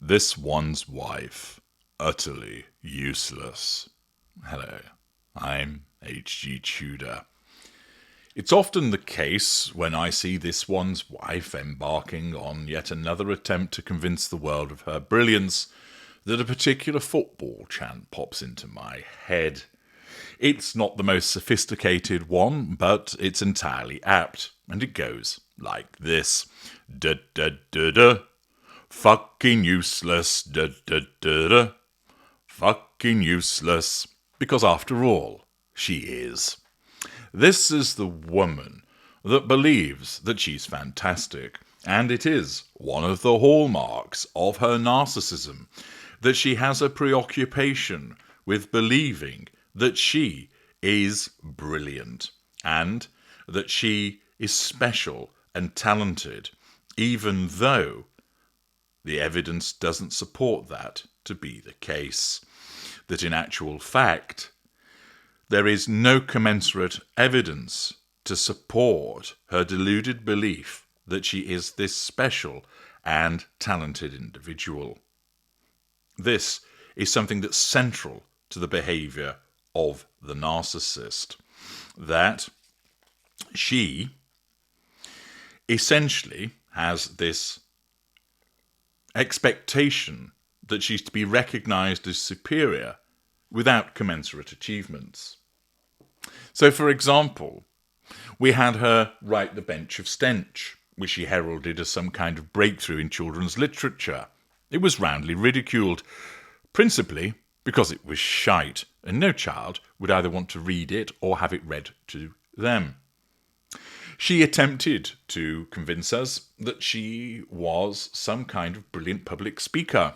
This one's wife, utterly useless. Hello, I'm H.G. Tudor. It's often the case when I see this one's wife embarking on yet another attempt to convince the world of her brilliance that a particular football chant pops into my head. It's not the most sophisticated one, but it's entirely apt, and it goes like this. Da da da da. Fucking useless, da da da da. Fucking useless. Because after all, she is. This is the woman that believes that she's fantastic, and it is one of the hallmarks of her narcissism that she has a preoccupation with believing that she is brilliant and that she is special and talented, even though the evidence doesn't support that to be the case. That in actual fact, there is no commensurate evidence to support her deluded belief that she is this special and talented individual. This is something that's central to the behaviour of the narcissist. That she essentially has this expectation that she's to be recognised as superior without commensurate achievements. So, for example, we had her write The Bench of Stench, which she heralded as some kind of breakthrough in children's literature. It was roundly ridiculed, principally because it was shite, and no child would either want to read it or have it read to them. She attempted to convince us that she was some kind of brilliant public speaker.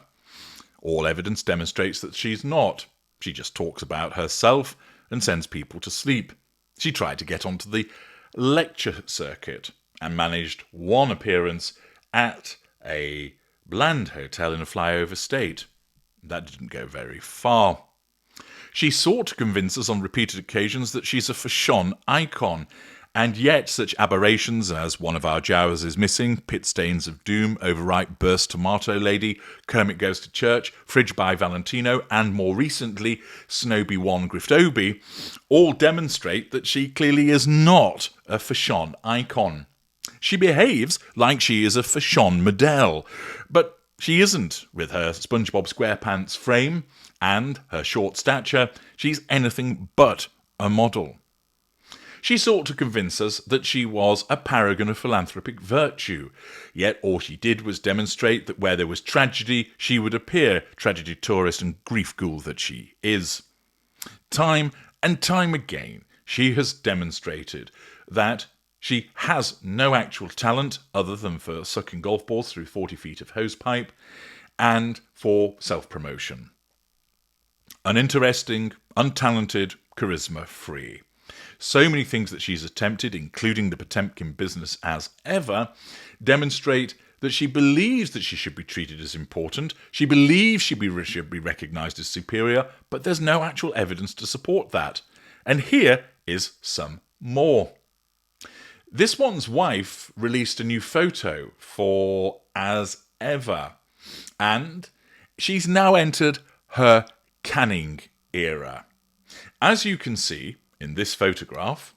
All evidence demonstrates that she's not. She just talks about herself and sends people to sleep. She tried to get onto the lecture circuit and managed one appearance at a bland hotel in a flyover state. That didn't go very far. She sought to convince us on repeated occasions that she's a fashion icon, and yet such aberrations as One of Our Jowers is Missing, Pit Stains of Doom, Overripe Burst Tomato Lady, Kermit Goes to Church, Fridge by Valentino, and more recently, Snowy One Griftobi, all demonstrate that she clearly is not a fashion icon. She behaves like she is a fashion model, but she isn't. With her SpongeBob SquarePants frame and her short stature, she's anything but a model. She sought to convince us that she was a paragon of philanthropic virtue, yet all she did was demonstrate that where there was tragedy, she would appear, tragedy tourist and grief ghoul that she is. Time and time again, she has demonstrated that she has no actual talent other than for sucking golf balls through 40 feet of hosepipe and for self-promotion. Uninteresting, untalented, charisma-free. So many things that she's attempted, including the Potemkin business as ever, demonstrate that she believes that she should be treated as important. She believes she should be recognised as superior, but there's no actual evidence to support that. And here is some more. This one's wife released a new photo for As Ever, and she's now entered her canning era. As you can see in this photograph,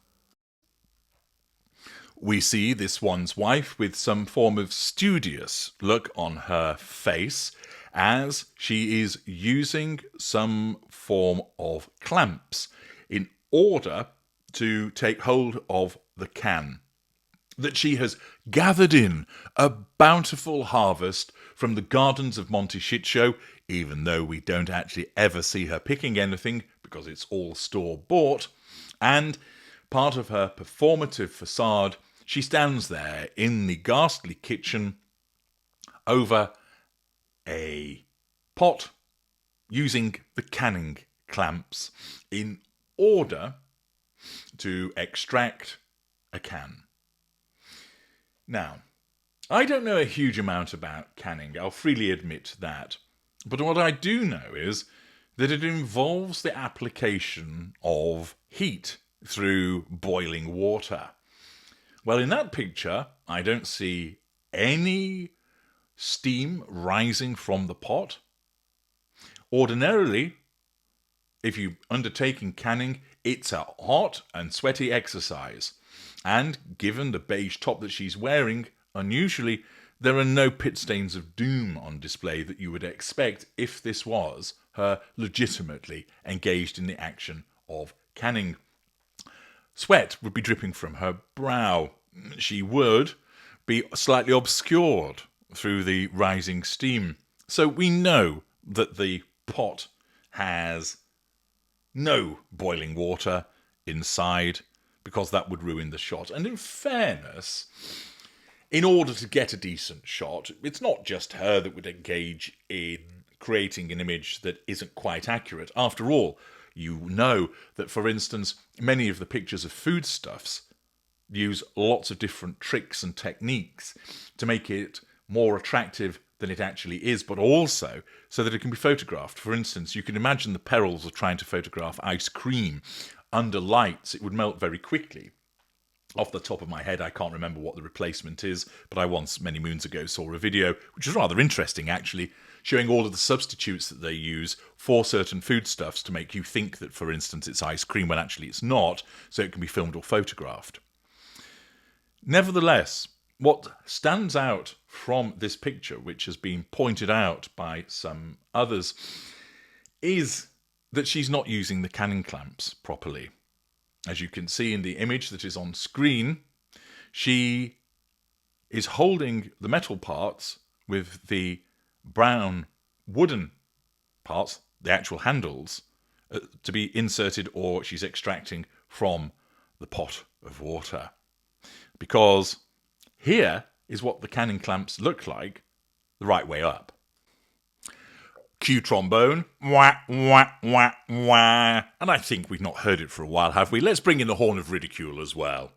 we see this one's wife with some form of studious look on her face as she is using some form of clamps in order to take hold of the can. That she has gathered in a bountiful harvest from the gardens of Monty Shitshow, even though we don't actually ever see her picking anything because it's all store-bought. And part of her performative facade, she stands there in the ghastly kitchen over a pot using the canning clamps in order to extract a can. Now, I don't know a huge amount about canning, I'll freely admit that. But what I do know is that it involves the application of heat through boiling water. Well, in that picture, I don't see any steam rising from the pot. Ordinarily, if you're undertaking canning, it's a hot and sweaty exercise. And given the beige top that she's wearing, unusually, there are no pit stains of doom on display that you would expect if this was her legitimately engaged in the action of canning. Sweat would be dripping from her brow. She would be slightly obscured through the rising steam. So we know that the pot has no boiling water inside, because that would ruin the shot. And in fairness, in order to get a decent shot, it's not just her that would engage in creating an image that isn't quite accurate. After all, you know that, for instance, many of the pictures of foodstuffs use lots of different tricks and techniques to make it more attractive than it actually is, but also so that it can be photographed. For instance, you can imagine the perils of trying to photograph ice cream under lights. It would melt very quickly. Off the top of my head, I can't remember what the replacement is, but I once, many moons ago, saw a video, which was rather interesting actually, showing all of the substitutes that they use for certain foodstuffs to make you think that, for instance, it's ice cream when actually it's not, so it can be filmed or photographed. Nevertheless, what stands out from this picture, which has been pointed out by some others, is that she's not using the canning clamps properly. As you can see in the image that is on screen, she is holding the metal parts with the brown wooden parts, the actual handles, to be inserted, or she's extracting from the pot of water. Because here is what the canning clamps look like the right way up. Cue trombone. Wah, wah, wah, wah. And I think we've not heard it for a while, have we? Let's bring in the horn of ridicule as well.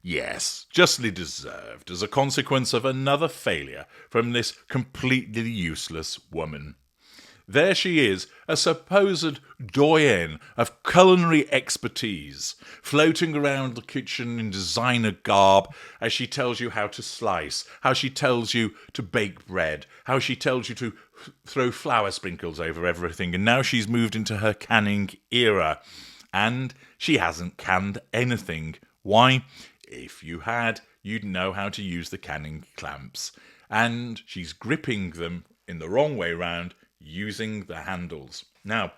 Yes, justly deserved as a consequence of another failure from this completely useless woman. There she is, a supposed doyenne of culinary expertise, floating around the kitchen in designer garb as she tells you how to slice, how she tells you to bake bread, how she tells you to throw flour sprinkles over everything, and now she's moved into her canning era, and she hasn't canned anything. Why? If you had, you'd know how to use the canning clamps, and she's gripping them in the wrong way round, using the handles. Now,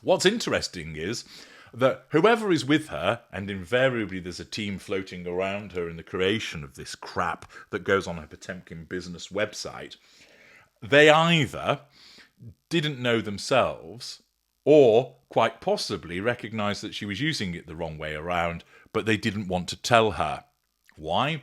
what's interesting is that whoever is with her, and invariably there's a team floating around her in the creation of this crap that goes on her Potemkin business website, they either didn't know themselves or quite possibly recognised that she was using it the wrong way around, but they didn't want to tell her. Why?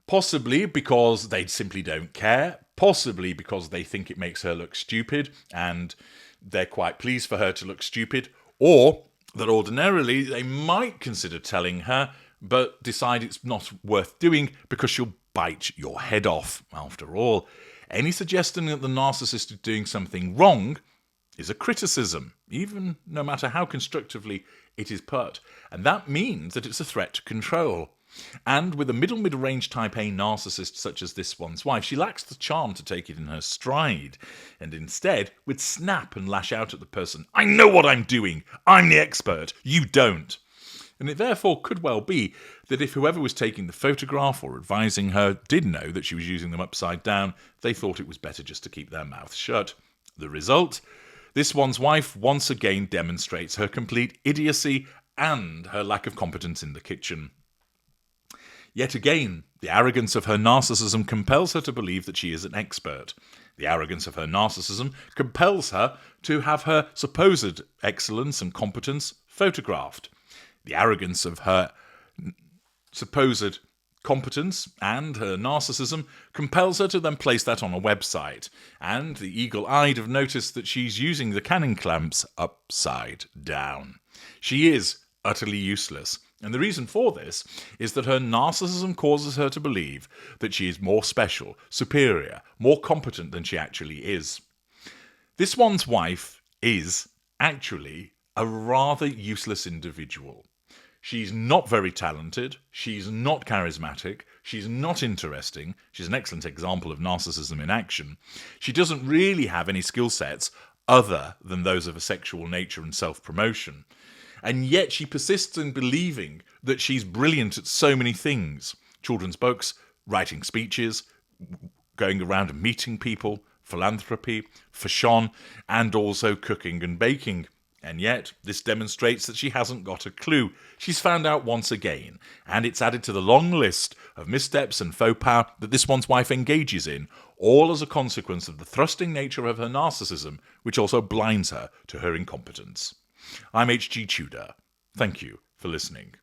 Possibly because they simply don't care, possibly because they think it makes her look stupid and they're quite pleased for her to look stupid, or that ordinarily they might consider telling her but decide it's not worth doing because she'll bite your head off. After all, any suggestion that the narcissist is doing something wrong is a criticism, even no matter how constructively it is put, and that means that it's a threat to control. And with a mid-range type A narcissist such as this one's wife, she lacks the charm to take it in her stride, and instead would snap and lash out at the person. I know what I'm doing. I'm the expert. You don't. And it therefore could well be that if whoever was taking the photograph or advising her did know that she was using them upside down, they thought it was better just to keep their mouth shut. The result? This one's wife once again demonstrates her complete idiocy and her lack of competence in the kitchen. Yet again, the arrogance of her narcissism compels her to believe that she is an expert. The arrogance of her narcissism compels her to have her supposed excellence and competence photographed. The arrogance of her supposed competence and her narcissism compels her to then place that on a website, and the eagle-eyed have noticed that she's using the canning clamps upside down. She is utterly useless. And the reason for this is that her narcissism causes her to believe that she is more special, superior, more competent than she actually is. This one's wife is actually a rather useless individual. She's not very talented, she's not charismatic, She's not interesting. She's an excellent example of narcissism in action. She doesn't really have any skill sets other than those of a sexual nature and self-promotion. And yet she persists in believing that she's brilliant at so many things. Children's books, writing speeches, going around and meeting people, philanthropy, fashion, and also cooking and baking. And yet, this demonstrates that she hasn't got a clue. She's found out once again, and it's added to the long list of missteps and faux pas that this one's wife engages in, all as a consequence of the thrusting nature of her narcissism, which also blinds her to her incompetence. I'm H.G. Tudor. Thank you for listening.